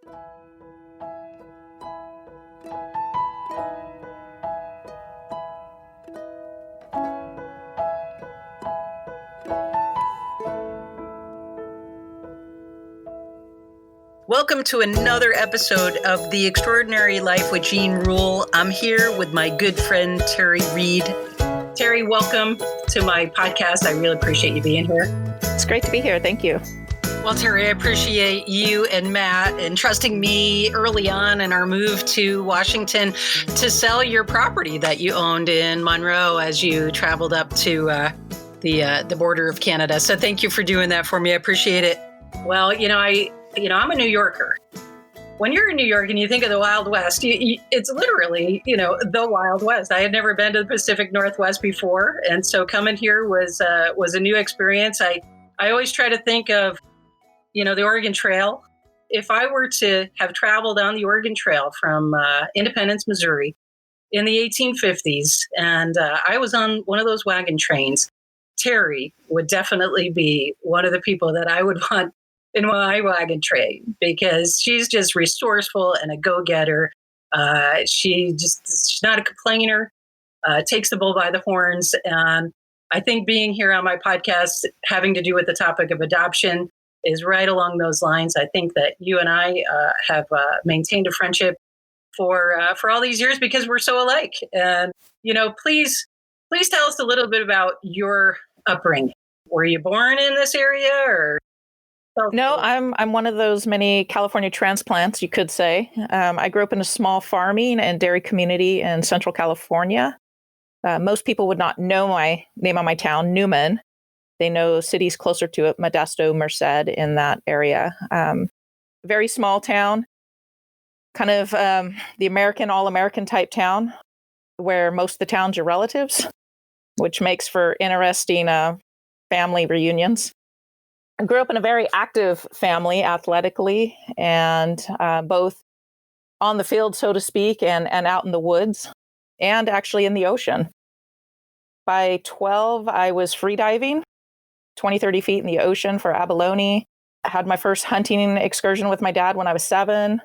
Welcome to another episode of The Extraordinary Life with Jean Rule. I'm here with my good friend, Terri Reed. Terri, welcome to my podcast. I really appreciate you being here. It's great to be here. Thank you. Well, Terri, I appreciate you and Matt entrusting me early on in our move to Washington to sell your property that you owned in Monroe as you traveled up to the border of Canada. So thank you for doing that for me. I appreciate it. Well, I'm a New Yorker. When you're in New York and you think of the Wild West, it's literally, the Wild West. I had never been to the Pacific Northwest before. And so coming here was a new experience. I always try to think of, the Oregon Trail. If I were to have traveled on the Oregon Trail from Independence, Missouri in the 1850s, and I was on one of those wagon trains, Terri would definitely be one of the people that I would want in my wagon train, because she's just resourceful and a go-getter. She's not a complainer, takes the bull by the horns. And I think being here on my podcast, having to do with the topic of adoption, is right along those lines. I think that you and I have maintained a friendship for all these years because we're so alike. And, please tell us a little bit about your upbringing. Were you born in this area or? No, I'm one of those many California transplants, you could say. I grew up in a small farming and dairy community in Central California. Most people would not know my name on my town, Newman. They know cities closer to it, Modesto, Merced, in that area. Very small town, kind of the American, all-American type town, where most of the towns are relatives, which makes for interesting family reunions. I grew up in a very active family athletically, and both on the field, so to speak, and out in the woods, and actually in the ocean. By 12, I was free diving, 20, 30 feet in the ocean for abalone. I had my first hunting excursion with my dad when I was 7.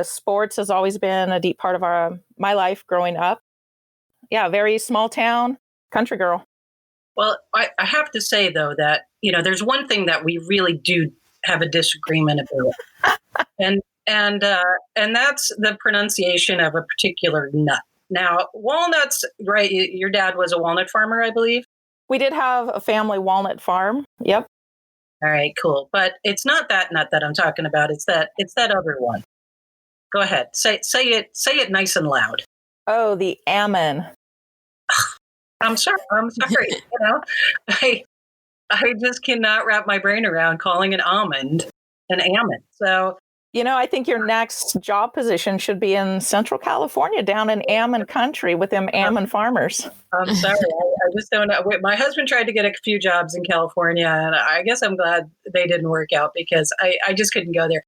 Sports has always been a deep part of my life growing up. Yeah, very small town, country girl. Well, I have to say, though, that, there's one thing that we really do have a disagreement about. and that's the pronunciation of a particular nut. Now, walnuts, right? Your dad was a walnut farmer, I believe. We did have a family walnut farm. Yep. All right, cool. But it's not that nut that I'm talking about. It's that other one. Go ahead. Say it nice and loud. Oh, the Ammon. I'm sorry. I just cannot wrap my brain around calling an almond an Ammon. So, I think your next job position should be in Central California, down in Ammon country with them Ammon farmers. I'm sorry. I just don't know. My husband tried to get a few jobs in California, and I guess I'm glad they didn't work out because I just couldn't go there.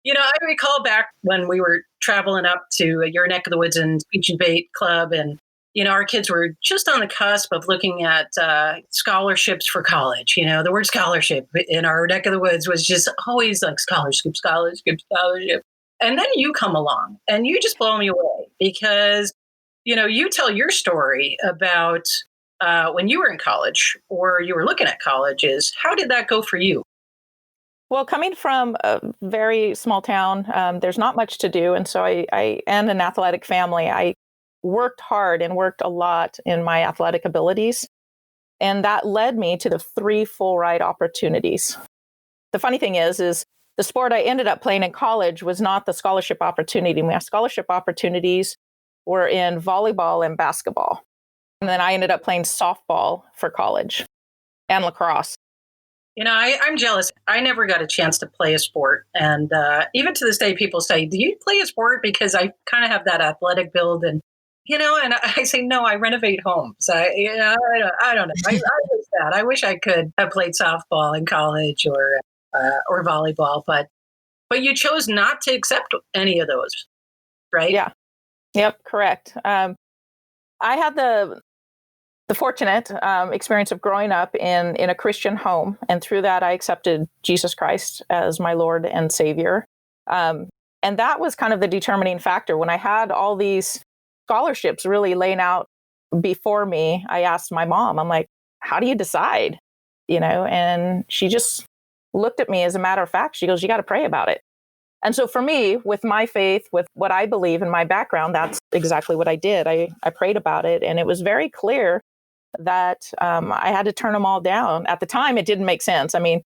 I recall back when we were traveling up to your neck of the woods and Speech and Bait Club, and our kids were just on the cusp of looking at scholarships for college. The word scholarship in our neck of the woods was just always like scholarship. And then you come along and you just blow me away because, you tell your story about when you were in college or you were looking at colleges. How did that go for you? Well, coming from a very small town, there's not much to do. And so I and an athletic family, I worked hard and worked a lot in my athletic abilities. And that led me to the 3 full ride opportunities. The funny thing is the sport I ended up playing in college was not the scholarship opportunity. My scholarship opportunities were in volleyball and basketball. And then I ended up playing softball for college and lacrosse. I'm jealous. I never got a chance to play a sport. And even to this day, people say, do you play a sport? Because I kind of have that athletic build. And and I say, no, I renovate homes. I don't know. I wish that. I wish I could have played softball in college or volleyball, but you chose not to accept any of those, right? Yeah. Yep. Correct. I had the fortunate experience of growing up in a Christian home, and through that, I accepted Jesus Christ as my Lord and Savior. And that was kind of the determining factor. When I had all these scholarships really laying out before me, I asked my mom, I'm like, how do you decide? And she just looked at me as a matter of fact. She goes, you got to pray about it. And so for me, with my faith, with what I believe in my background, that's exactly what I did. I prayed about it. And it was very clear that I had to turn them all down. At the time, it didn't make sense. I mean,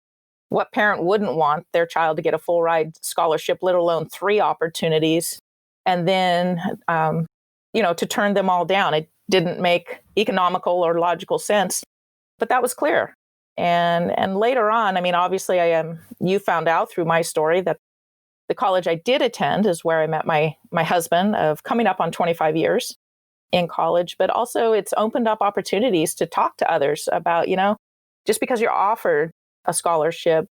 what parent wouldn't want their child to get a full ride scholarship, let alone 3 opportunities, and then, to turn them all down? It didn't make economical or logical sense, but that was clear. And later on, I mean, obviously, you found out through my story that the college I did attend is where I met my husband of coming up on 25 years in college, but also it's opened up opportunities to talk to others about, just because you're offered a scholarship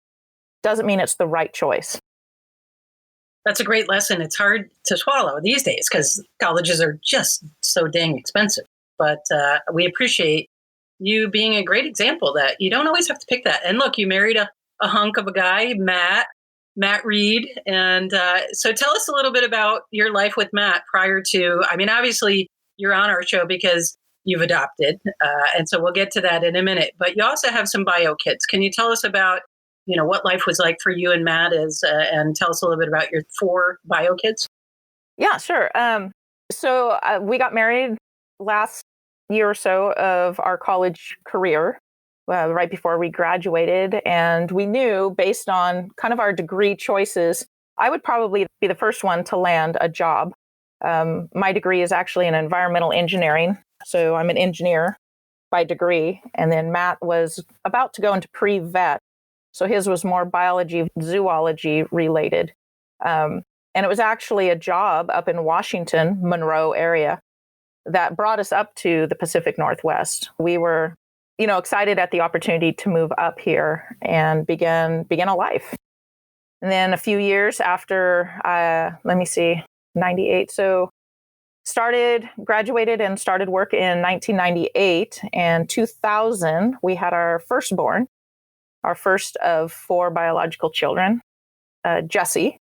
doesn't mean it's the right choice. That's a great lesson. It's hard to swallow these days because colleges are just so dang expensive. But we appreciate you being a great example that you don't always have to pick that. And look, you married a hunk of a guy, Matt Reed. And so tell us a little bit about your life with Matt prior to, I mean, obviously you're on our show because you've adopted. And so we'll get to that in a minute. But you also have some bio kids. Can you tell us about, what life was like for you and Matt and tell us a little bit about your 4 bio kids? Yeah, sure. So we got married last year or so of our college career, right before we graduated. And we knew, based on kind of our degree choices, I would probably be the first one to land a job. My degree is actually in environmental engineering. So I'm an engineer by degree. And then Matt was about to go into pre-vet. So his was more biology, zoology related. And it was actually a job up in Washington, Monroe area, that brought us up to the Pacific Northwest. We were, excited at the opportunity to move up here and begin a life. And then a few years after, 98. So graduated and started work in 1998. And 2000, we had our firstborn, our first of 4 biological children, Jesse.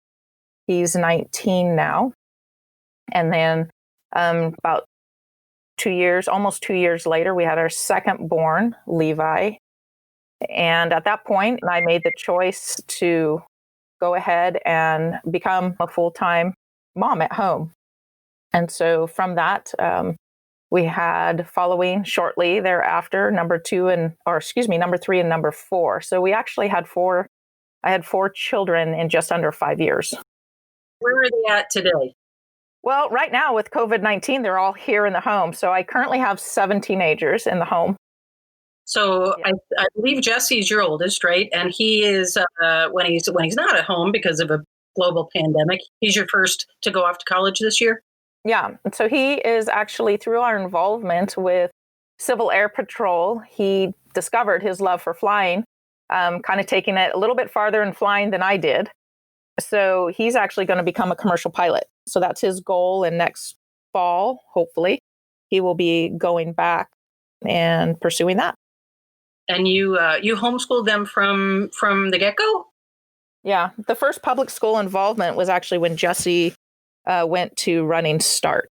He's 19 now. And then about almost 2 years later, we had our second born, Levi. And at that point, I made the choice to go ahead and become a full-time mom at home. And so from that, we had following shortly thereafter, number 3 and number 4. So we actually had 4 children in just under 5 years. Where are they at today? Well, right now with COVID-19, they're all here in the home. So I currently have 7 teenagers in the home. So yeah. I believe Jesse's your oldest, right? And he is when he's not at home because of a global pandemic. He's your first to go off to college this year. Yeah. So he is actually, through our involvement with Civil Air Patrol, he discovered his love for flying, kind of taking it a little bit farther in flying than I did. So he's actually going to become a commercial pilot. So that's his goal. And next fall, hopefully, he will be going back and pursuing that. And you homeschooled them from the get-go? Yeah. The first public school involvement was actually when Jesse went to Running Start.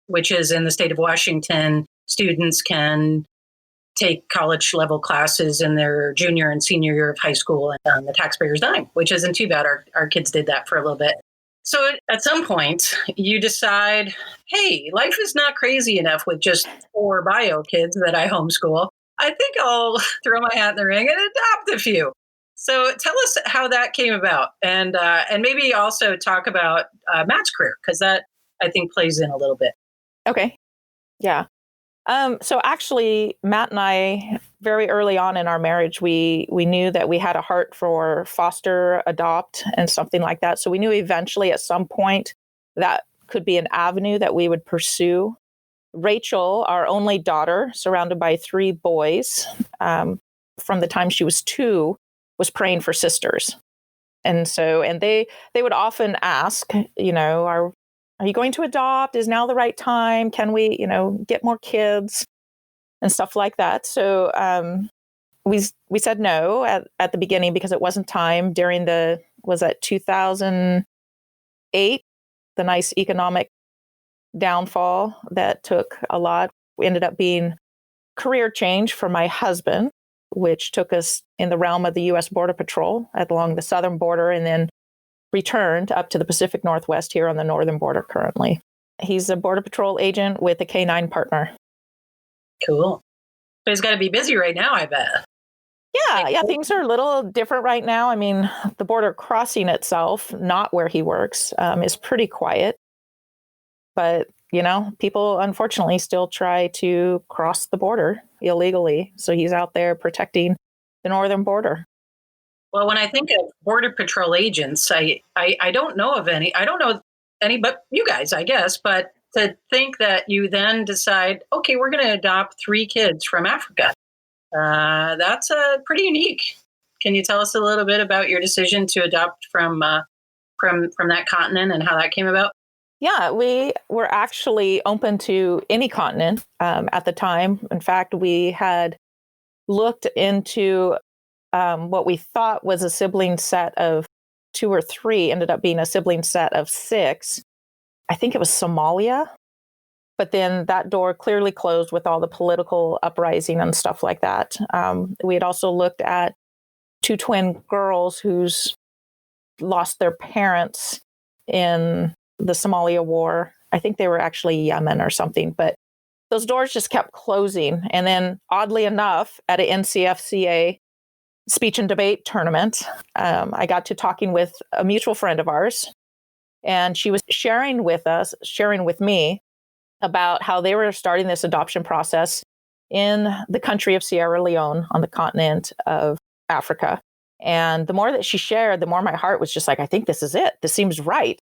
Which is in the state of Washington. Students can take college level classes in their junior and senior year of high school and on the taxpayer's dime, which isn't too bad. Our kids did that for a little bit. So at some point you decide, hey, life is not crazy enough with just 4 bio kids that I homeschool. I think I'll throw my hat in the ring and adopt a few. So tell us how that came about, and maybe also talk about Matt's career, because that I think plays in a little bit. Okay. Yeah. So actually, Matt and I, very early on in our marriage, we knew that we had a heart for foster, adopt, and something like that. So we knew eventually at some point that could be an avenue that we would pursue. Rachel, our only daughter, surrounded by 3 boys, from the time she was 2, was praying for sisters. And they would often ask, are you going to adopt? Is now the right time? Can we, get more kids and stuff like that? So we said no at the beginning because it wasn't time during the was that 2008, the nice economic downfall that took a lot. We ended up being career change for my husband, which took us in the realm of the U.S. Border Patrol along the southern border and then returned up to the Pacific Northwest here on the northern border currently. He's a Border Patrol agent with a K-9 partner. Cool. So he's got to be busy right now, I bet. Yeah, things are a little different right now. I mean, the border crossing itself, not where he works, is pretty quiet. But, people unfortunately still try to cross the border illegally. So he's out there protecting the northern border. Well, when I think of Border Patrol agents, I don't know of any. I don't know any but you guys, I guess. But to think that you then decide, okay, we're going to adopt 3 kids from Africa. That's pretty unique. Can you tell us a little bit about your decision to adopt from that continent and how that came about? Yeah, we were actually open to any continent at the time. In fact, we had looked into what we thought was a sibling set of 2 or 3, ended up being a sibling set of 6. I think it was Somalia. But then that door clearly closed with all the political uprising and stuff like that. We had also looked at 2 twin girls who's lost their parents in the Somalia war. I think they were actually Yemen or something, but those doors just kept closing. And then oddly enough, at an NCFCA speech and debate tournament, I got to talking with a mutual friend of ours, and she was sharing with me about how they were starting this adoption process in the country of Sierra Leone on the continent of Africa. And the more that she shared, the more my heart was just like, I think this is it. This seems right.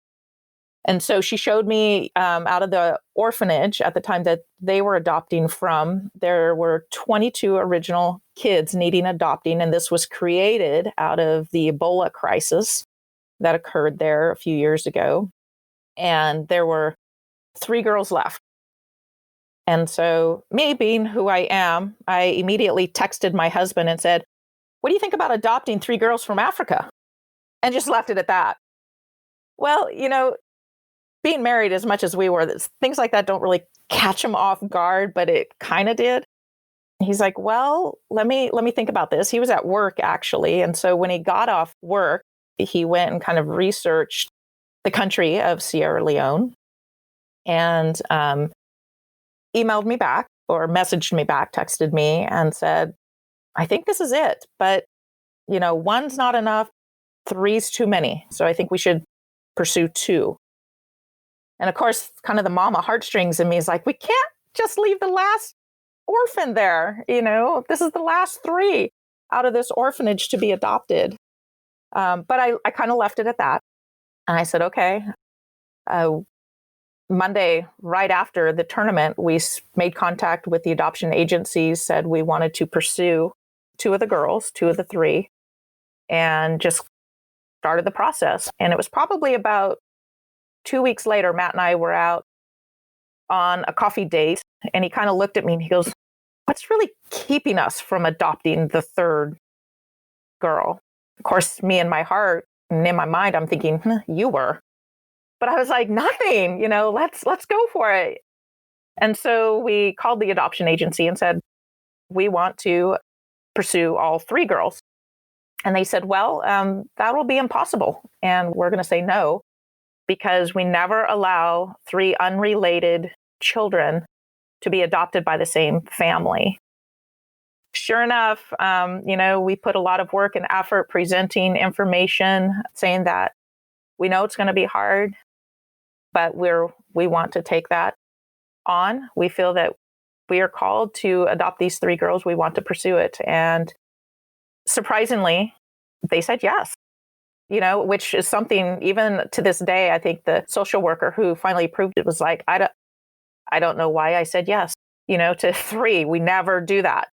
And so she showed me out of the orphanage at the time that they were adopting from, there were 22 original kids needing adopting. And this was created out of the Ebola crisis that occurred there a few years ago. And there were 3 girls left. And so me being who I am, I immediately texted my husband and said, what do you think about adopting 3 girls from Africa? And just left it at that. Well, being married as much as we were, things like that don't really catch him off guard, but it kind of did. He's like, well, let me think about this. He was at work actually. And so when he got off work, he went and kind of researched the country of Sierra Leone and emailed me back or messaged me back, texted me and said, I think this is it. But, 1's not enough. 3's too many. So I think we should pursue 2. And of course, kind of the mama heartstrings in me is like, we can't just leave the last orphan there. This is the last 3 out of this orphanage to be adopted. But I kind of left it at that. And I said, okay. Monday, right after the tournament, we made contact with the adoption agencies, said we wanted to pursue 2 of the girls, 2 of the 3, and just started the process. And it was probably about 2 weeks later, Matt and I were out on a coffee date, and he kind of looked at me and he goes, what's really keeping us from adopting the 3rd girl? Of course, me in my heart and in my mind, I'm thinking, you were. But I was like, nothing, let's go for it. And so we called the adoption agency and said, we want to pursue all 3 girls. And they said, well, that will be impossible. And we're going to say no, because we never allow 3 unrelated children to be adopted by the same family. Sure enough, we put a lot of work and effort presenting information saying that we know it's going to be hard, but we want to take that on. We feel that we are called to adopt these 3 girls. We want to pursue it. And surprisingly, they said yes, which is something even to this day, I think the social worker who finally approved it was like, I don't know why I said yes, to 3. We never do that.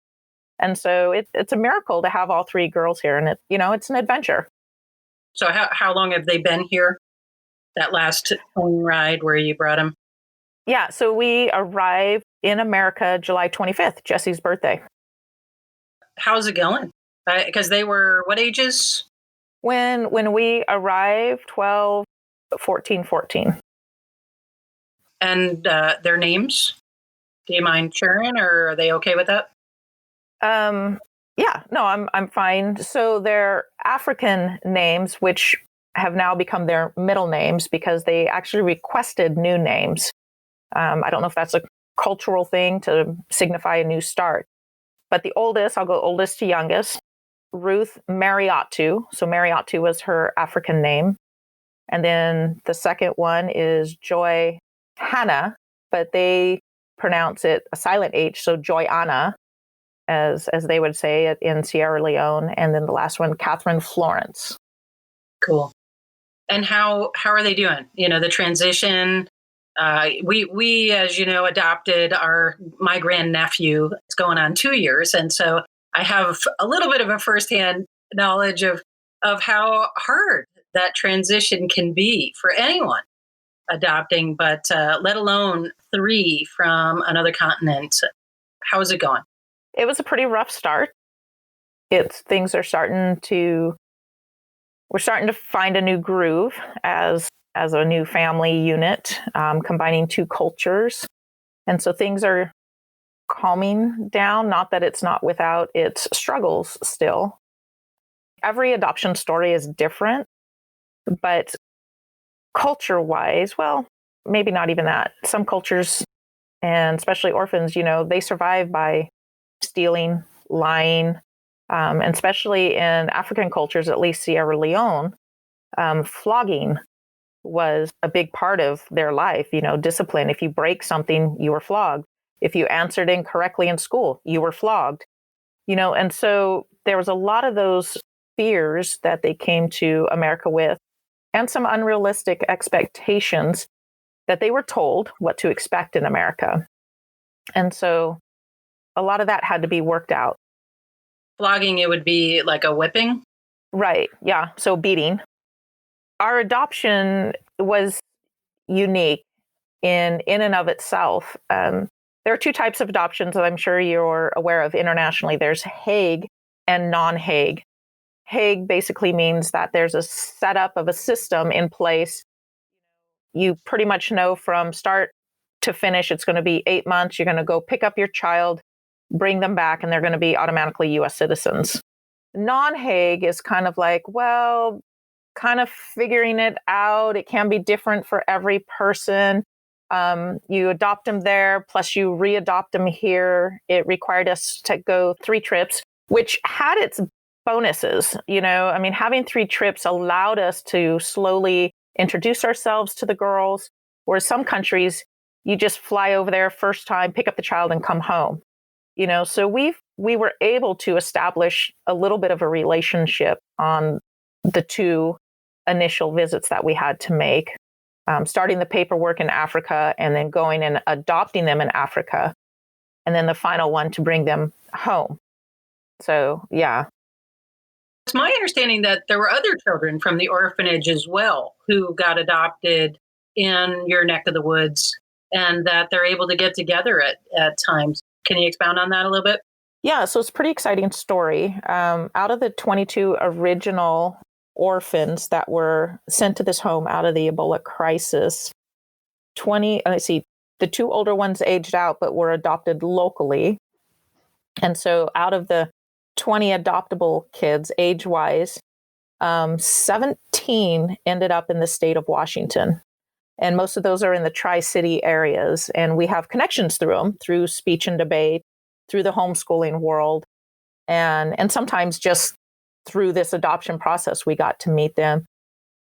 And so it's a miracle to have all 3 girls here. And it's an adventure. So how long have they been here? That last plane ride where you brought them? Yeah, so we arrived in America July 25th, Jesse's birthday. How's it going? Because they were what ages? When we arrived, 12, 14, 14. And their names? Do you mind sharing, or are they okay with that? Yeah, no, I'm fine. So they're African names, which have now become their middle names because they actually requested new names. I don't know if that's a cultural thing to signify a new start. But the oldest, I'll go oldest to youngest, Ruth Mariatu. So Mariatu was her African name. And then the second one is Joy Hannah, but they pronounce it a silent H, so Joyanna, as they would say it in Sierra Leone. And then the last one, Catherine Florence. Cool. And how are they doing? The transition. We as you know adopted my grandnephew. It's going on 2 years, and so I have a little bit of a firsthand knowledge of how hard that transition can be for anyone adopting, but let alone 3 from another continent. How is it going? It was a pretty rough start. Things are we're starting to find a new groove as a new family unit, combining 2 cultures. And so things are calming down, not that it's not without its struggles still. Every adoption story is different, but culture-wise, well, maybe not even that. Some cultures, and especially orphans, they survive by stealing, lying, and especially in African cultures, at least Sierra Leone, flogging was a big part of their life, discipline. If you break something, you were flogged. If you answered incorrectly in school, you were flogged, and so there was a lot of those fears that they came to America with, and some unrealistic expectations that they were told what to expect in America. And so a lot of that had to be worked out. Flogging, it would be like a whipping? Right. Yeah. So beating. Our adoption was unique in and of itself. There are 2 types of adoptions that I'm sure you're aware of internationally. There's Hague and non-Hague. Hague basically means that there's a setup of a system in place. You pretty much know from start to finish, it's going to be 8 months. You're going to go pick up your child, bring them back, and they're going to be automatically US citizens. Non-Hague is kind of like, well, kind of figuring it out. It can be different for every person. You adopt them there, plus you re-adopt them here. It required us to go 3 trips, which had its bonuses. Having 3 trips allowed us to slowly introduce ourselves to the girls, whereas some countries, you just fly over there first time, pick up the child and come home. So we were able to establish a little bit of a relationship on the 2 initial visits that we had to make, starting the paperwork in Africa and then going and adopting them in Africa, and then the final one to bring them home. So, yeah. It's my understanding that there were other children from the orphanage as well who got adopted in your neck of the woods, and that they're able to get together at times. Can you expound on that a little bit? Yeah, so it's a pretty exciting story. Out of the 22 original orphans that were sent to this home out of the Ebola crisis, the 2 older ones aged out but were adopted locally. And so out of the 20 adoptable kids, age-wise, 17 ended up in the state of Washington. And most of those are in the Tri-City areas. And we have connections through them, through speech and debate, through the homeschooling world, and sometimes just through this adoption process, we got to meet them.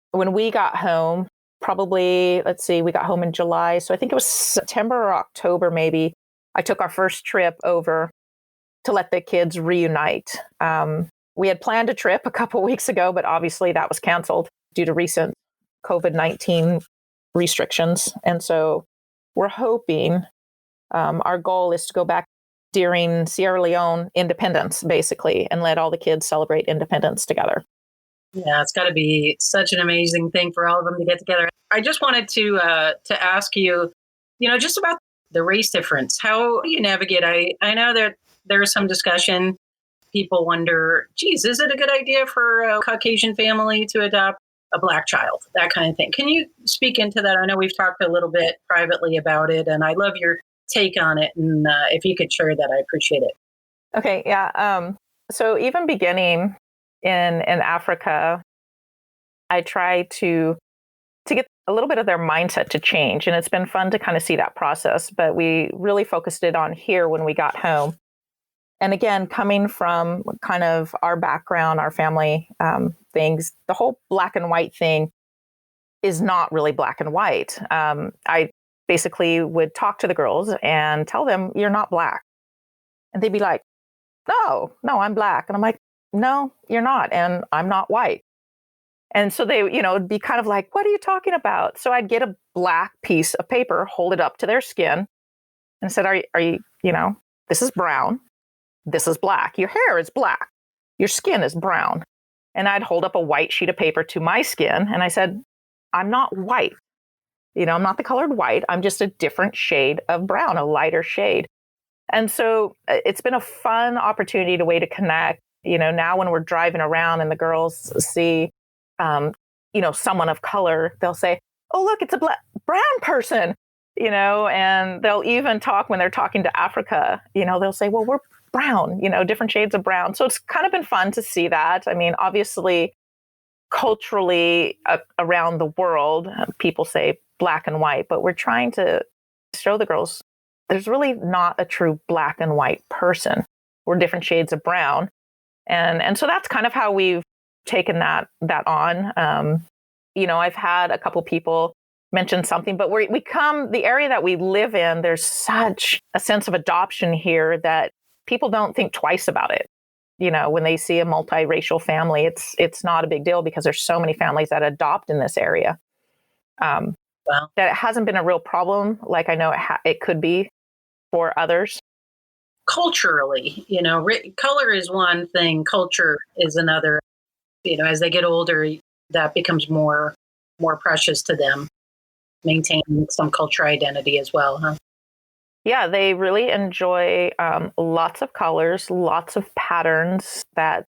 When we got home, we got home in July. So I think it was September or October, maybe. I took our first trip over to let the kids reunite. We had planned a trip a couple weeks ago, but obviously that was canceled due to recent COVID-19 restrictions. And so we're hoping, our goal is to go back during Sierra Leone independence, basically, and let all the kids celebrate independence together. Yeah, it's got to be such an amazing thing for all of them to get together. I just wanted to ask you, just about the race difference. How do you navigate? I know that there's some discussion, people wonder, geez, is it a good idea for a Caucasian family to adopt a Black child? That kind of thing. Can you speak into that? I know we've talked a little bit privately about it, and I love your take on it. And if you could share that, I appreciate it. Okay, yeah. So even beginning in Africa, I try to get a little bit of their mindset to change, and it's been fun to kind of see that process. But we really focused it on here when we got home. And again, coming from kind of our background, our family things, the whole black and white thing is not really black and white. I basically would talk to the girls and tell them, "You're not Black," and they'd be like, "No, I'm Black," and I'm like, "No, you're not, and I'm not white." And so they, it'd be kind of like, "What are you talking about?" So I'd get a black piece of paper, hold it up to their skin, and said, "Are you, this is brown. This is black. Your hair is black. Your skin is brown." And I'd hold up a white sheet of paper to my skin, and I said, "I'm not white. I'm not the colored white. I'm just a different shade of brown, a lighter shade." And so it's been a fun opportunity to way to connect. Now when we're driving around and the girls see, someone of color, they'll say, "Oh, look, it's a brown person," and they'll even talk when they're talking to Africa, they'll say, "Well, we're brown, different shades of brown." So it's kind of been fun to see that. I mean, obviously, culturally around the world, people say black and white, but we're trying to show the girls there's really not a true black and white person. We're different shades of brown. And so that's kind of how we've taken that on. I've had a couple people mention something, but the area that we live in, there's such a sense of adoption here that people don't think twice about it. When they see a multiracial family, it's not a big deal because there's so many families that adopt in this area. Wow. That it hasn't been a real problem like I know it could be for others. Culturally, color is one thing, culture is another. As they get older, that becomes more precious to them, maintaining some culture identity as well, huh? Yeah, they really enjoy lots of colors, lots of patterns that,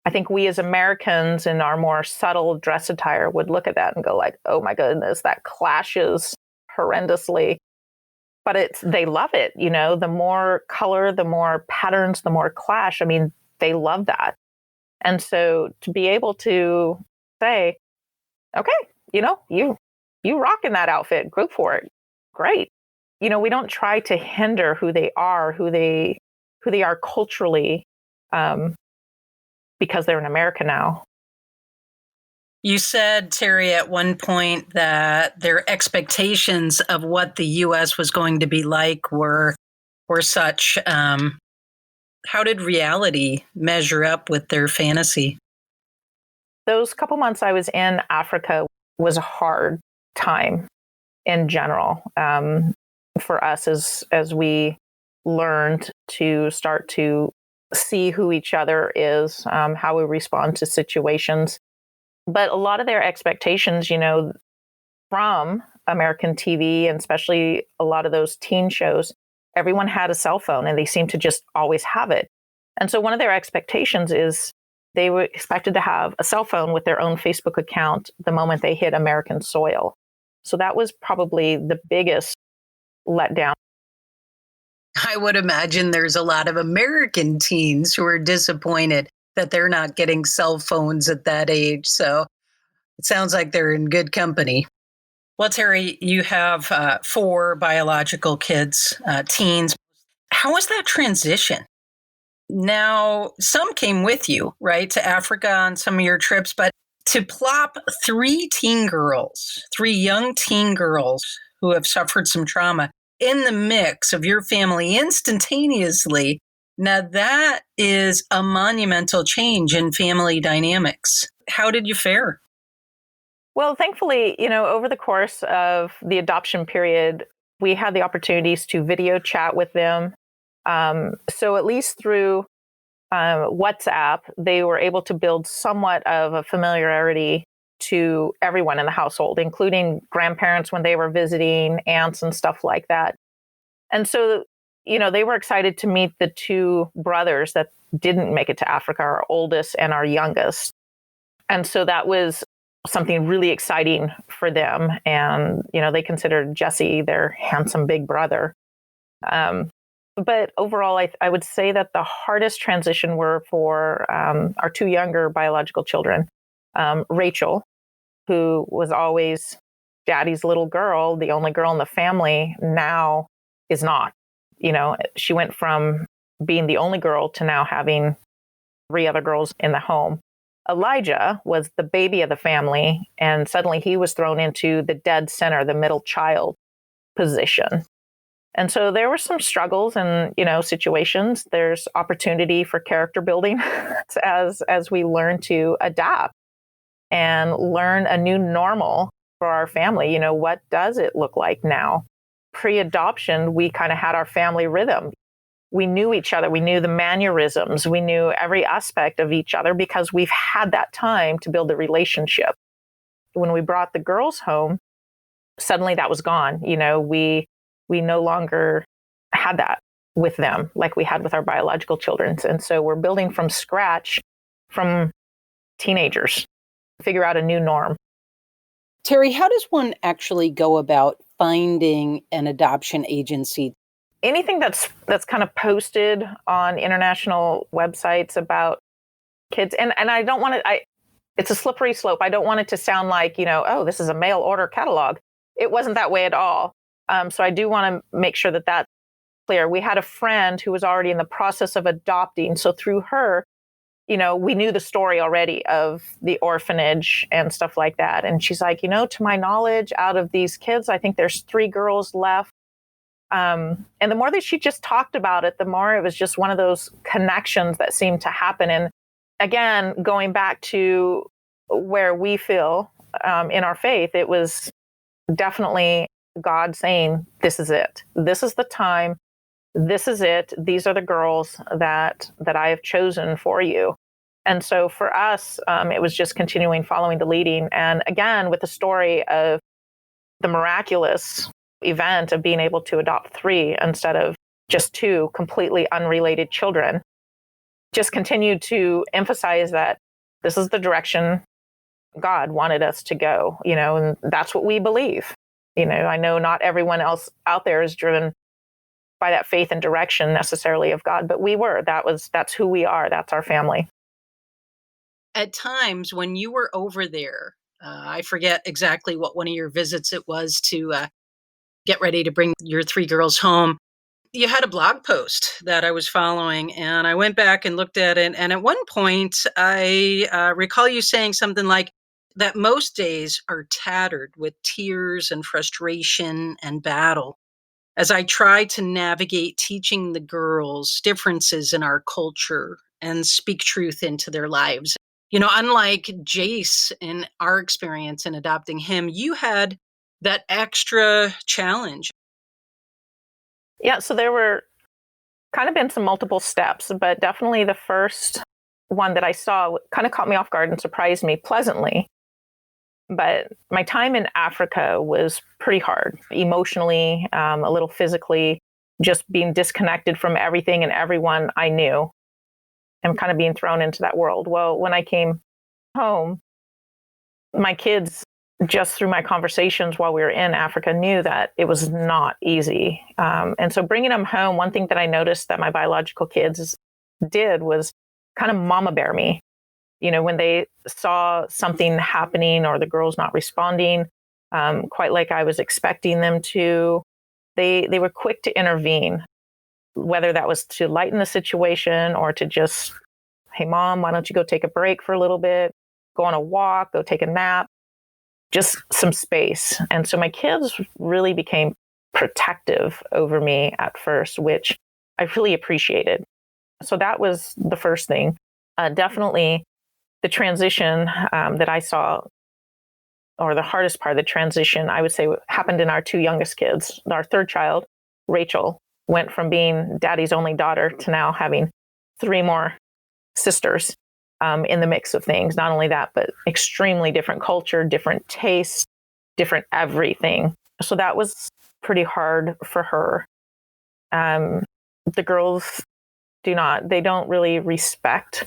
I think we as Americans in our more subtle dress attire would look at that and go like, "Oh my goodness, that clashes horrendously." But they love it. The more color, the more patterns, the more clash. I mean, they love that. And so to be able to say, "Okay, you rocking that outfit, go for it. Great." We don't try to hinder who they are, who they are culturally, because they're in America now. You said, Terri, at one point that their expectations of what the U.S. was going to be like were such. How did reality measure up with their fantasy? Those couple months I was in Africa was a hard time in general for us as we learned to start to see who each other is, how we respond to situations. But a lot of their expectations, from American TV and especially a lot of those teen shows, everyone had a cell phone and they seemed to just always have it. And so one of their expectations is they were expected to have a cell phone with their own Facebook account the moment they hit American soil. So that was probably the biggest letdown. I would imagine there's a lot of American teens who are disappointed that they're not getting cell phones at that age. So it sounds like they're in good company. Well, Terri, you have 4 biological kids, teens. How was that transition? Now, some came with you, right, to Africa on some of your trips, but to plop 3 young teen girls who have suffered some trauma in the mix of your family instantaneously, now that is a monumental change in family dynamics. How did you fare? Well, thankfully, over the course of the adoption period, we had the opportunities to video chat with them. So at least through WhatsApp, they were able to build somewhat of a familiarity to everyone in the household, including grandparents when they were visiting, aunts and stuff like that. And so they were excited to meet the two brothers that didn't make it to Africa, our oldest and our youngest. And so that was something really exciting for them. And, they considered Jesse their handsome big brother. But overall, I would say that the hardest transition were for our two younger biological children. Rachel, who was always daddy's little girl, the only girl in the family, now is not. She went from being the only girl to now having 3 other girls in the home. Elijah was the baby of the family, and suddenly he was thrown into the dead center, the middle child position. And so there were some struggles and, situations. There's opportunity for character building as we learn to adapt and learn a new normal for our family. What does it look like now? Pre-adoption, we kind of had our family rhythm. We knew each other. We knew the mannerisms. We knew every aspect of each other because we've had that time to build a relationship. When we brought the girls home, suddenly that was gone. We no longer had that with them like we had with our biological children. And so we're building from scratch from teenagers, figure out a new norm. Terri, how does one actually go about finding an adoption agency? Anything that's kind of posted on international websites about kids, and I don't want to, it's a slippery slope. I don't want it to sound like, oh, this is a mail order catalog. It wasn't that way at all. So I do want to make sure that that's clear. We had a friend who was already in the process of adopting. So through her, we knew the story already of the orphanage and stuff like that. And she's like, to my knowledge, out of these kids, I think there's 3 girls left. And the more that she just talked about it, the more it was just one of those connections that seemed to happen. And again, going back to where we feel in our faith, it was definitely God saying, this is it. This is the time. This is it. These are the girls that I have chosen for you. And so for us, it was just continuing following the leading. And again, with the story of the miraculous event of being able to adopt 3 instead of just 2 completely unrelated children, just continued to emphasize that this is the direction God wanted us to go, and that's what we believe. I know not everyone else out there is driven by that faith and direction necessarily of God, but we were. That's who we are. That's our family. At times when you were over there, I forget exactly what one of your visits it was to get ready to bring your 3 girls home. You had a blog post that I was following, and I went back and looked at it. And at one point, I recall you saying something like that most days are tattered with tears and frustration and battle as I try to navigate teaching the girls differences in our culture and speak truth into their lives. Unlike Jace in our experience in adopting him, you had that extra challenge. Yeah, so there were kind of been some multiple steps, but definitely the first one that I saw kind of caught me off guard and surprised me pleasantly. But my time in Africa was pretty hard, emotionally, a little physically, just being disconnected from everything and everyone I knew and kind of being thrown into that world. Well, when I came home, my kids, just through my conversations while we were in Africa, knew that it was not easy. And so bringing them home, one thing that I noticed that my biological kids did was kind of mama bear me. When they saw something happening or the girls not responding quite like I was expecting them to, they were quick to intervene, whether that was to lighten the situation or to just, hey, Mom, why don't you go take a break for a little bit, go on a walk, go take a nap, just some space. And so my kids really became protective over me at first, which I really appreciated. So that was the first thing. Definitely the transition that I saw, or the hardest part of the transition, I would say happened in our 2 youngest kids. Our 3rd child, Rachel, went from being daddy's only daughter to now having 3 more sisters in the mix of things. Not only that, but extremely different culture, different tastes, different everything. So that was pretty hard for her. the girls they don't really respect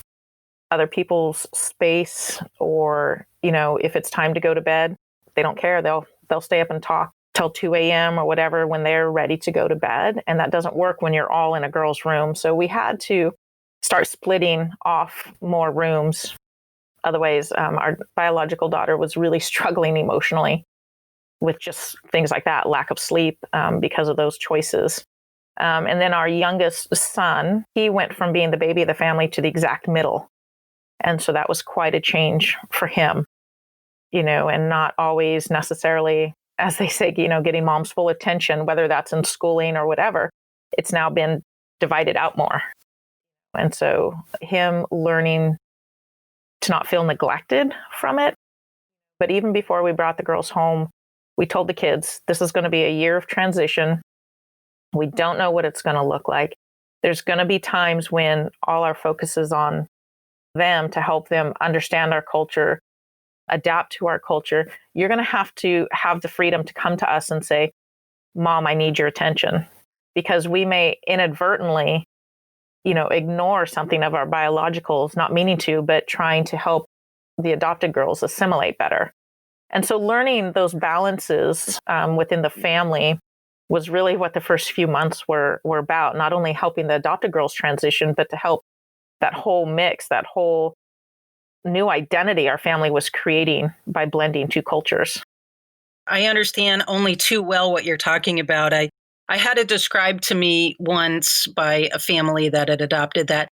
other people's space, or, if it's time to go to bed, they don't care. They'll stay up and talk till 2 a.m. or whatever when they're ready to go to bed. And that doesn't work when you're all in a girl's room. So we had to start splitting off more rooms. Otherwise, our biological daughter was really struggling emotionally with just things like that, lack of sleep, because of those choices. And then our youngest son, he went from being the baby of the family to the exact middle. And so that was quite a change for him, and not always necessarily, as they say, getting mom's full attention, whether that's in schooling or whatever. It's now been divided out more. And so him learning to not feel neglected from it. But even before we brought the girls home, we told the kids, this is going to be a year of transition. We don't know what it's going to look like. There's going to be times when all our focus is on them to help them understand our culture, adapt to our culture. You're going to have the freedom to come to us and say, Mom, I need your attention, because we may inadvertently, ignore something of our biologicals, not meaning to, but trying to help the adopted girls assimilate better. And so learning those balances within the family was really what the first few months were about, not only helping the adopted girls transition, but to help that whole mix, that whole new identity our family was creating by blending two cultures. I understand only too well what you're talking about. I had it described to me once by a family that had adopted that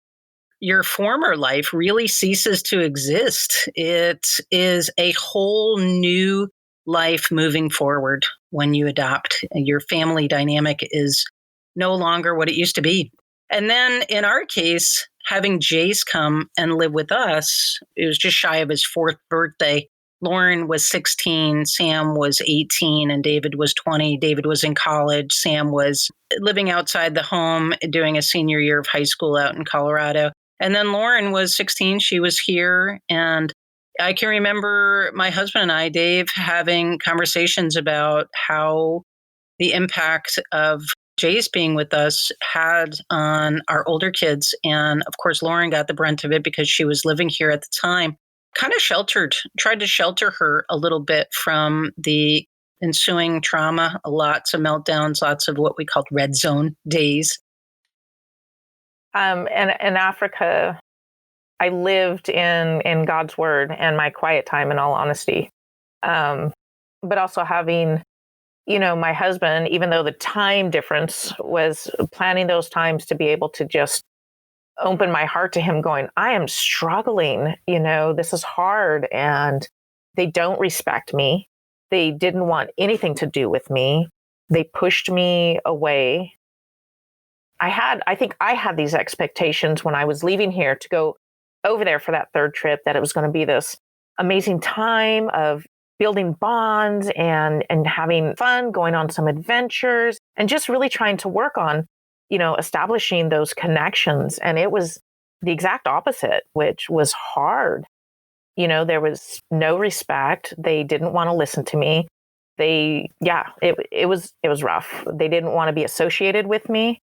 your former life really ceases to exist. It is a whole new life moving forward when you adopt. Your family dynamic is no longer what it used to be. And then in our case, having Jace come and live with us, it was just shy of his 4th birthday. Lauren was 16, Sam was 18, and David was 20. David was in college. Sam was living outside the home, doing a senior year of high school out in Colorado. And then Lauren was 16. She was here. And I can remember my husband and I, Dave, having conversations about how the impact of Jace being with us had on our older kids. And of course, Lauren got the brunt of it because she was living here at the time. Kind of tried to shelter her a little bit from the ensuing trauma, lots of meltdowns, lots of what we called red zone days. And in Africa, I lived in God's word and my quiet time, in all honesty. But also having, my husband, even though the time difference, was planning those times to be able to just open my heart to him, going, I am struggling, this is hard, and they don't respect me. They didn't want anything to do with me. They pushed me away. I think I had these expectations when I was leaving here to go over there for that 3rd trip, that it was going to be this amazing time of building bonds and having fun, going on some adventures, and just really trying to work on, establishing those connections. And it was the exact opposite, which was hard. There was no respect. They didn't want to listen to me. It was rough. They didn't want to be associated with me.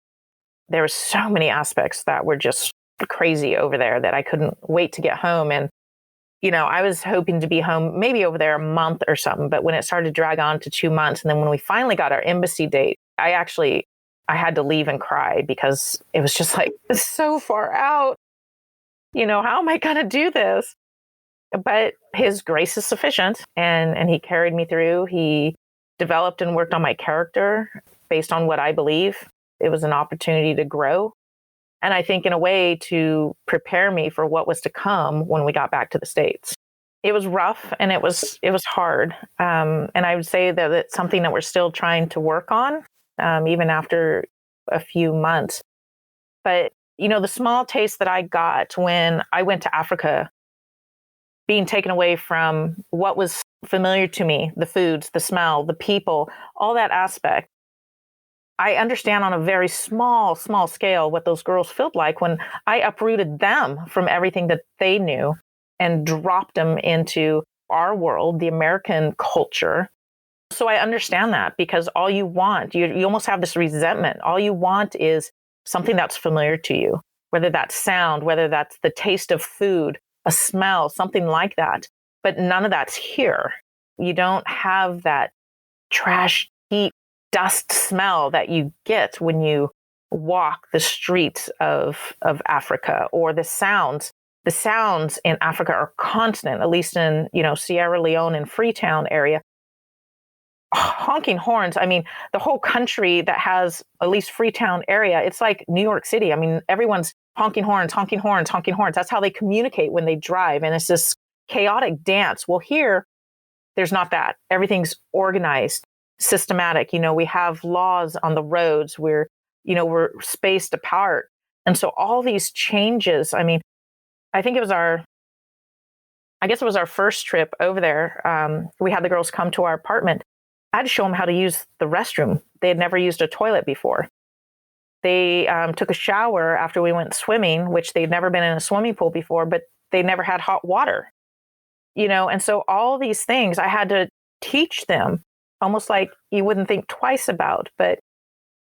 There were so many aspects that were just crazy over there that I couldn't wait to get home. And, I was hoping to be home maybe over there a month or something. But when it started to drag on to 2 months, and then when we finally got our embassy date, I had to leave and cry, because it was just like, it's so far out. How am I going to do this? But his grace is sufficient, and he carried me through. He developed and worked on my character based on what I believe. It was an opportunity to grow. And I think in a way to prepare me for what was to come when we got back to the States. It was rough and it was hard. And I would say that it's something that we're still trying to work on, even after a few months. But, the small taste that I got when I went to Africa, being taken away from what was familiar to me, the foods, the smell, the people, all that aspect. I understand on a very small scale what those girls felt like when I uprooted them from everything that they knew and dropped them into our world, the American culture. So I understand that, because all you want, you almost have this resentment. All you want is something that's familiar to you, whether that's sound, whether that's the taste of food, a smell, something like that. But none of that's here. You don't have that trash, heat, dust smell that you get when you walk the streets of Africa, or the sounds. The sounds in Africa are constant, at least in, Sierra Leone and Freetown area. Honking horns. I mean, the whole country that has at least Freetown area, it's like New York City. I mean, everyone's honking horns, honking horns, honking horns. That's how they communicate when they drive. And it's this chaotic dance. Well, here, there's not that. Everything's organized, systematic. We have laws on the roads. We're spaced apart. And so all these changes, I mean, I guess it was our first trip over there. We had the girls come to our apartment. I had to show them how to use the restroom. They had never used a toilet before. They took a shower after we went swimming, which they'd never been in a swimming pool before, but they never had hot water. And so all these things I had to teach them, almost like you wouldn't think twice about, but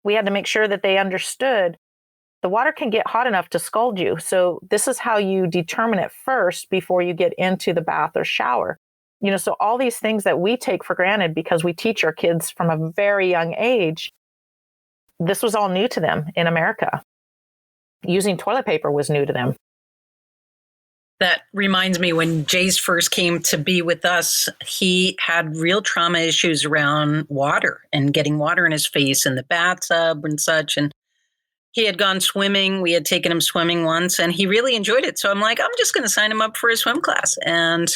we had to make sure that they understood the water can get hot enough to scald you. So this is how you determine it first before you get into the bath or shower. So all these things that we take for granted because we teach our kids from a very young age, this was all new to them in America. Using toilet paper was new to them. That reminds me, when Jace first came to be with us, he had real trauma issues around water and getting water in his face in the bathtub and such. And he had gone swimming. We had taken him swimming once and he really enjoyed it. So I'm like, I'm just going to sign him up for a swim class. And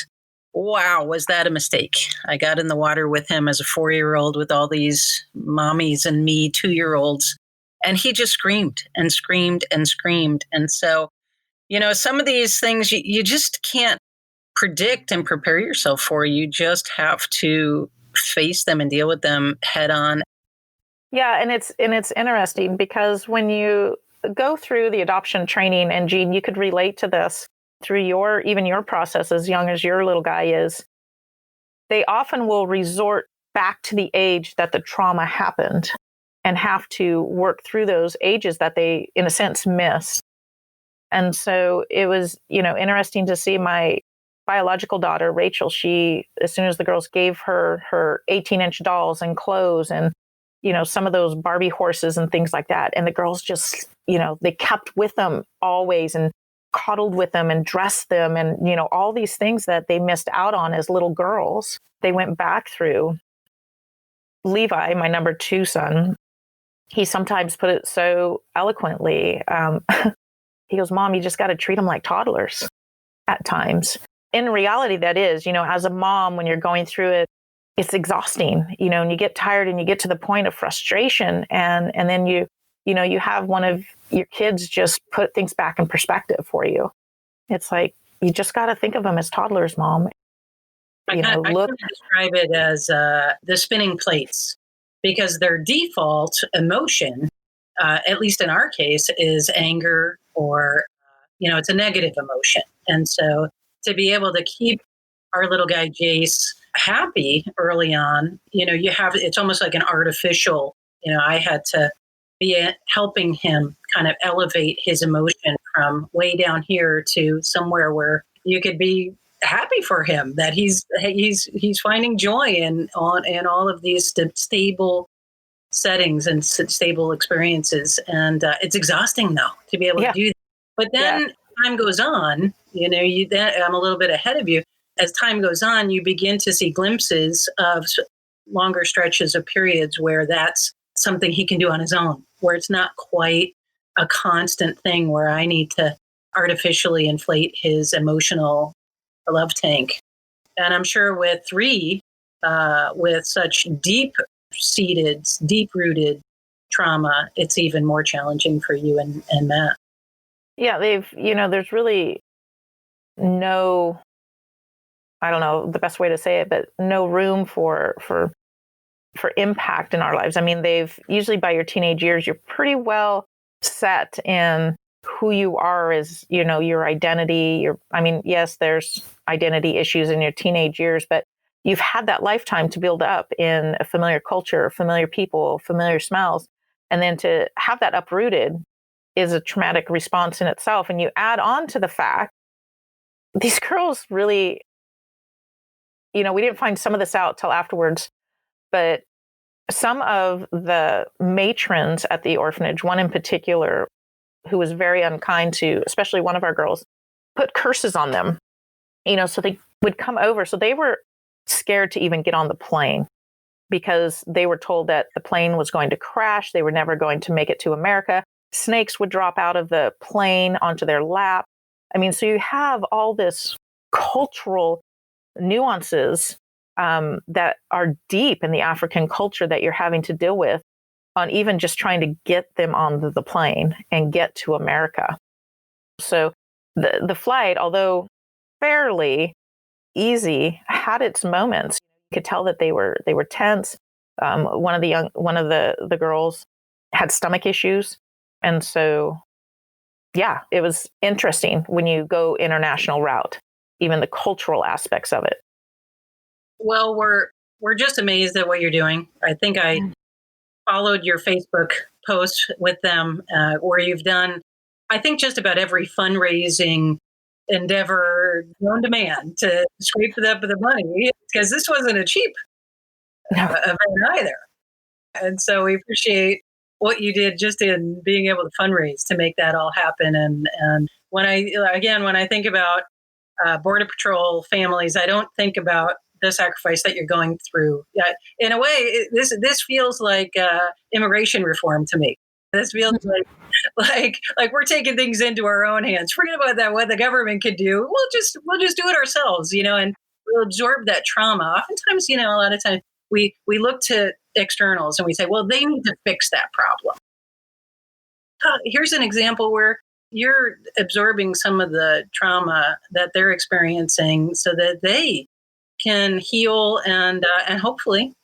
wow, was that a mistake? I got in the water with him as a 4-year-old with all these mommies and me 2-year-olds. And he just screamed and screamed and screamed. And so, some of these things you just can't predict and prepare yourself for. You just have to face them and deal with them head on. Yeah, and it's interesting because when you go through the adoption training, and Jean, you could relate to this through your process, as young as your little guy is, they often will resort back to the age that the trauma happened and have to work through those ages that they, in a sense, missed. And so it was, interesting to see my biological daughter, Rachel. She, as soon as the girls gave her 18-inch dolls and clothes and, some of those Barbie horses and things like that. And the girls just, they kept with them always and coddled with them and dressed them and, all these things that they missed out on as little girls. They went back through. Levi, my number 2 son, he sometimes put it so eloquently. He goes, Mom, you just got to treat them like toddlers at times. In reality, that is, as a mom, when you're going through it, it's exhausting, and you get tired and you get to the point of frustration. And then you have one of your kids just put things back in perspective for you. It's like, you just got to think of them as toddlers, Mom. I kind of describe it as the spinning plates, because their default emotion, at least in our case, is anger or, it's a negative emotion. And so to be able to keep our little guy Jace happy early on, it's almost like an artificial, I had to be helping him kind of elevate his emotion from way down here to somewhere where you could be happy for him that he's finding joy in all of these stable settings and stable experiences. And it's exhausting though to be able to do that. But then time goes on, I'm a little bit ahead of you. As time goes on, you begin to see glimpses of longer stretches of periods where that's something he can do on his own, where it's not quite a constant thing where I need to artificially inflate his emotional love tank. And I'm sure with 3, with such deep-seated, deep-rooted trauma, it's even more challenging for you and Matt. Yeah, there's really no, I don't know the best way to say it, but no room for impact in our lives. I mean, they've usually by your teenage years, you're pretty well set in who you are as, your identity. Yes, there's identity issues in your teenage years, but you've had that lifetime to build up in a familiar culture, familiar people, familiar smells. And then to have that uprooted is a traumatic response in itself. And you add on to the fact, these girls really, we didn't find some of this out till afterwards, but some of the matrons at the orphanage, one in particular, who was very unkind to, especially one of our girls, put curses on them, so they would come over. So they were scared to even get on the plane because they were told that the plane was going to crash. They were never going to make it to America. Snakes would drop out of the plane onto their lap. So you have all this cultural nuances that are deep in the African culture that you're having to deal with on even just trying to get them on the plane and get to America. So the flight, although fairly easy, had its moments. You could tell that they were tense. One of the girls had stomach issues, and so yeah, it was interesting when you go international route, even the cultural aspects of it. Well, we're just amazed at what you're doing. I think I followed your Facebook post with them where you've done, I think, just about every fundraising endeavor known to man to scrape up the money, because this wasn't a cheap event either. And so we appreciate what you did just in being able to fundraise to make that all happen. And when I think about Border Patrol families, I don't think about the sacrifice that you're going through. In a way, this feels like immigration reform to me. This feels like we're taking things into our own hands. Forget about that. What the government could do, we'll just do it ourselves, and we'll absorb that trauma. Oftentimes, a lot of times we look to externals and we say, well, they need to fix that problem. Here's an example where you're absorbing some of the trauma that they're experiencing so that they can heal and hopefully,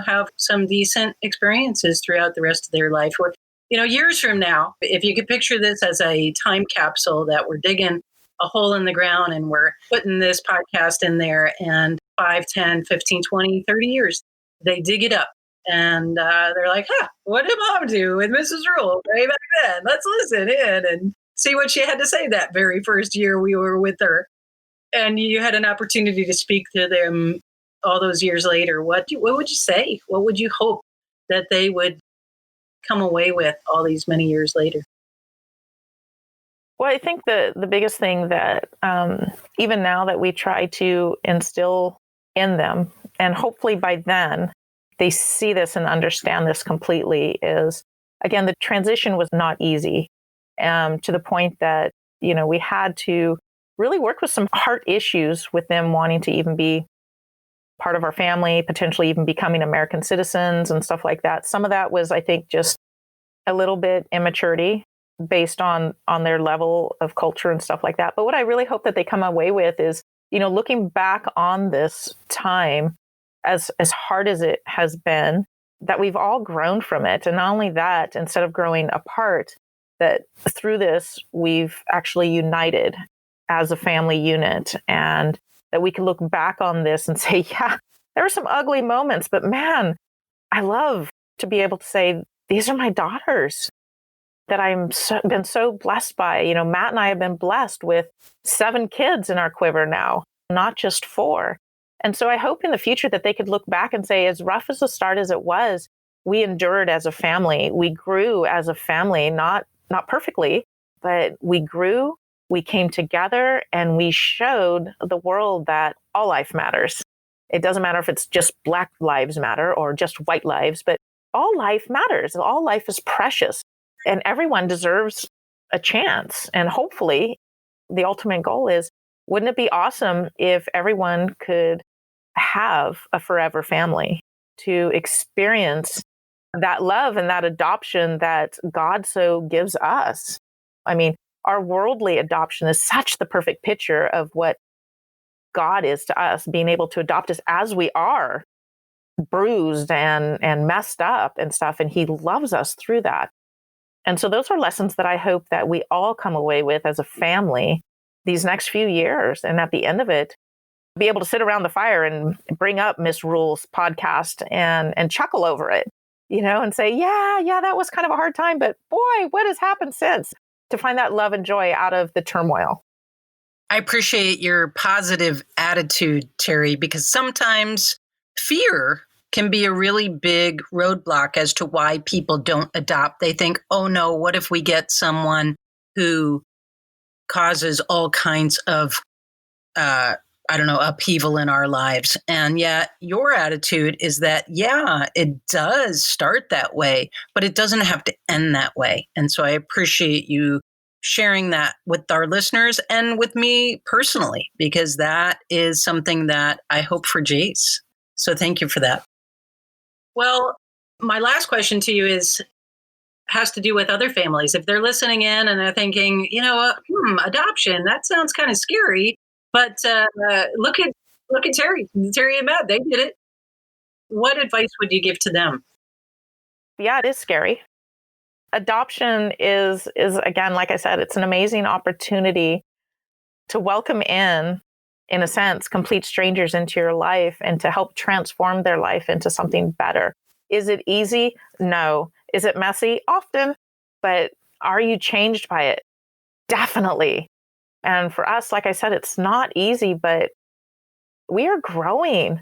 have some decent experiences throughout the rest of their life. Or, years from now, if you could picture this as a time capsule that we're digging a hole in the ground and we're putting this podcast in there, and 5, 10, 15, 20, 30 years, they dig it up. And they're like, what did Mom do with Mrs. Rule way back then? Let's listen in and see what she had to say that very first year we were with her. And you had an opportunity to speak to them all those years later. What would you say? What would you hope that they would come away with all these many years later? Well, I think the biggest thing that even now that we try to instill in them, and hopefully by then they see this and understand this completely, is, again, the transition was not easy, to the point that, we had to really work with some heart issues with them wanting to even be part of our family, potentially even becoming American citizens and stuff like that. Some of that was, I think, just a little bit immaturity based on their level of culture and stuff like that. But what I really hope that they come away with is, looking back on this time, as hard as it has been, that we've all grown from it. And not only that, instead of growing apart, that through this, we've actually united as a family unit, and that we can look back on this and say, yeah, there were some ugly moments, but man, I love to be able to say, these are my daughters that been so blessed by. Matt and I have been blessed with 7 kids in our quiver now, not just 4. And so I hope in the future that they could look back and say, as rough as the start as it was, we endured as a family. We grew as a family, not perfectly, but we grew. We came together and we showed the world that all life matters. It doesn't matter if it's just Black lives matter or just white lives, but all life matters. All life is precious and everyone deserves a chance. And hopefully the ultimate goal is, wouldn't it be awesome if everyone could have a forever family to experience that love and that adoption that God so gives us? Our worldly adoption is such the perfect picture of what God is to us, being able to adopt us as we are, bruised and messed up and stuff. And he loves us through that. And so those are lessons that I hope that we all come away with as a family these next few years. And at the end of it, be able to sit around the fire and bring up Miss Rule's podcast and chuckle over it, and say, yeah, that was kind of a hard time, but boy, what has happened since? to find that love and joy out of the turmoil. I appreciate your positive attitude, Terri, because sometimes fear can be a really big roadblock as to why people don't adopt. They think, oh no, what if we get someone who causes all kinds of, upheaval in our lives? And yet your attitude is that, yeah, it does start that way, but it doesn't have to end that way. And so I appreciate you sharing that with our listeners and with me personally, because that is something that I hope for Jace. So thank you for that. Well, my last question to you has to do with other families. If they're listening in and they're thinking, adoption, that sounds kind of scary, but look at Terri and Matt, they did it. What advice would you give to them? Yeah, it is scary. Adoption is again, like I said, it's an amazing opportunity to welcome in a sense, complete strangers into your life and to help transform their life into something better. Is it easy? No. Is it messy? Often. But are you changed by it? Definitely. And for us, like I said, it's not easy, but we are growing.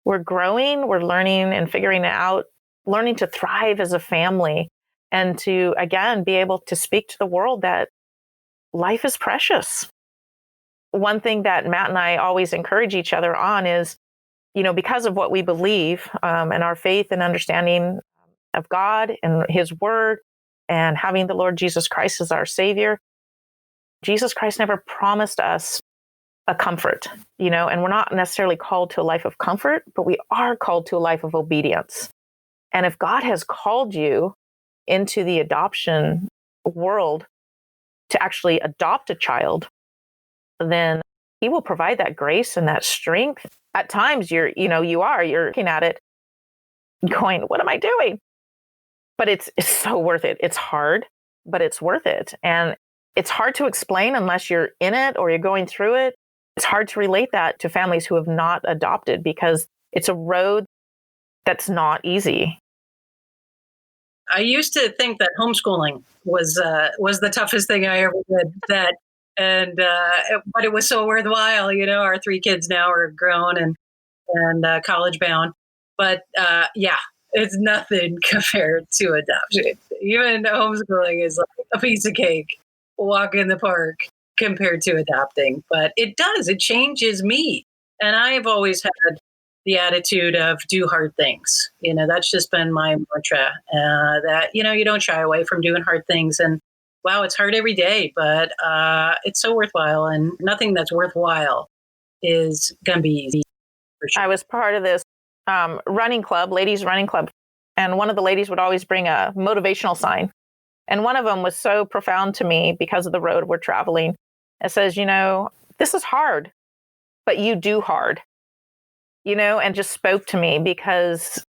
We're growing, we're learning and figuring it out, learning to thrive as a family and to, again, be able to speak to the world that life is precious. One thing that Matt and I always encourage each other on is, because of what we believe and our faith and understanding of God and his word and having the Lord Jesus Christ as our Savior, Jesus Christ never promised us a comfort, and we're not necessarily called to a life of comfort, but we are called to a life of obedience. And if God has called you into the adoption world to actually adopt a child, then he will provide that grace and that strength. At times you're looking at it going, what am I doing? But it's so worth it. It's hard, but it's worth it. And it's hard to explain unless you're in it or you're going through it. It's hard to relate that to families who have not adopted because it's a road that's not easy. I used to think that homeschooling was the toughest thing I ever did. But it was so worthwhile. Our 3 kids now are grown and college bound. But it's nothing compared to adoption. Even homeschooling is like a piece of cake, walk in the park compared to adopting. But it changes me. And I've always had the attitude of do hard things. That's just been my mantra, that, you don't shy away from doing hard things. And wow, it's hard every day, but it's so worthwhile. And nothing that's worthwhile is going to be easy. For sure. I was part of this running club, ladies running club. And one of the ladies would always bring a motivational sign. And one of them was so profound to me because of the road we're traveling. It says, this is hard, but you do hard. And just spoke to me because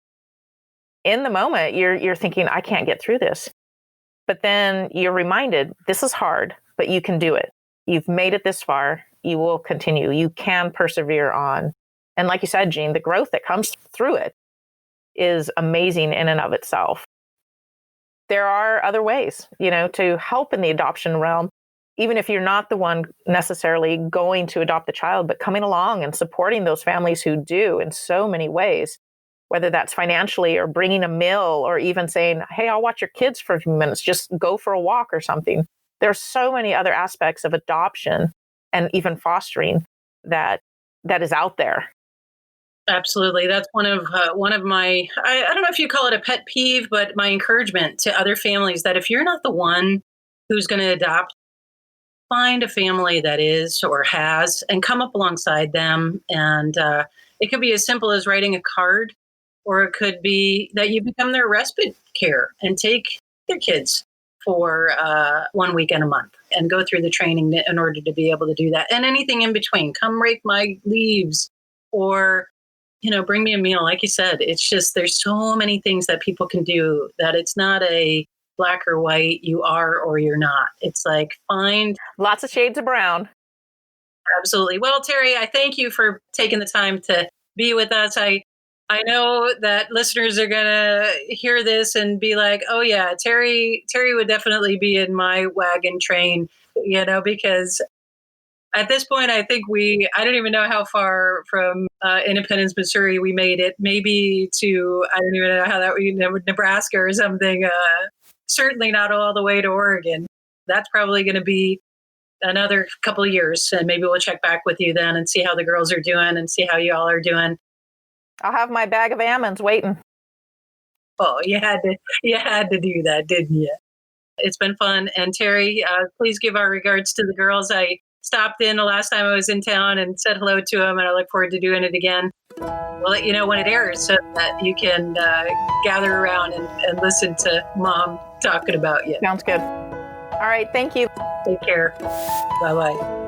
in the moment you're thinking, I can't get through this. But then you're reminded, this is hard, but you can do it. You've made it this far. You will continue. You can persevere on. And like you said, Jean, the growth that comes through it is amazing in and of itself. There are other ways, to help in the adoption realm, even if you're not the one necessarily going to adopt the child, but coming along and supporting those families who do in so many ways, whether that's financially or bringing a meal or even saying, hey, I'll watch your kids for a few minutes, just go for a walk or something. There's so many other aspects of adoption and even fostering that is out there. Absolutely. That's one of my, I don't know if you call it a pet peeve, but my encouragement to other families that if you're not the one who's going to adopt, find a family that is or has and come up alongside them. And it could be as simple as writing a card, or it could be that you become their respite care and take their kids for 1 weekend a month and go through the training in order to be able to do that. And anything in between, come rake my leaves or, bring me a meal. Like you said, it's just, there's so many things that people can do that it's not a black or white, you are or you're not. It's like find lots of shades of brown. Absolutely. Well, Terri, I thank you for taking the time to be with us. I I know that listeners are going to hear this and be like, oh, yeah, Terri would definitely be in my wagon train, because at this point, I think I don't even know how far from Independence, Missouri we made it. Maybe to, I don't even know how that, Nebraska or something. Certainly not all the way to Oregon. That's probably going to be another couple of years. And maybe we'll check back with you then and see how the girls are doing and see how you all are doing. I'll have my bag of Ammons waiting. Oh, you had to do that, didn't you? It's been fun. And Terri, please give our regards to the girls. I stopped in the last time I was in town and said hello to them, and I look forward to doing it again. We'll let you know when it airs so that you can gather around and listen to Mom talking about you. Sounds good. All right. Thank you. Take care. Bye-bye.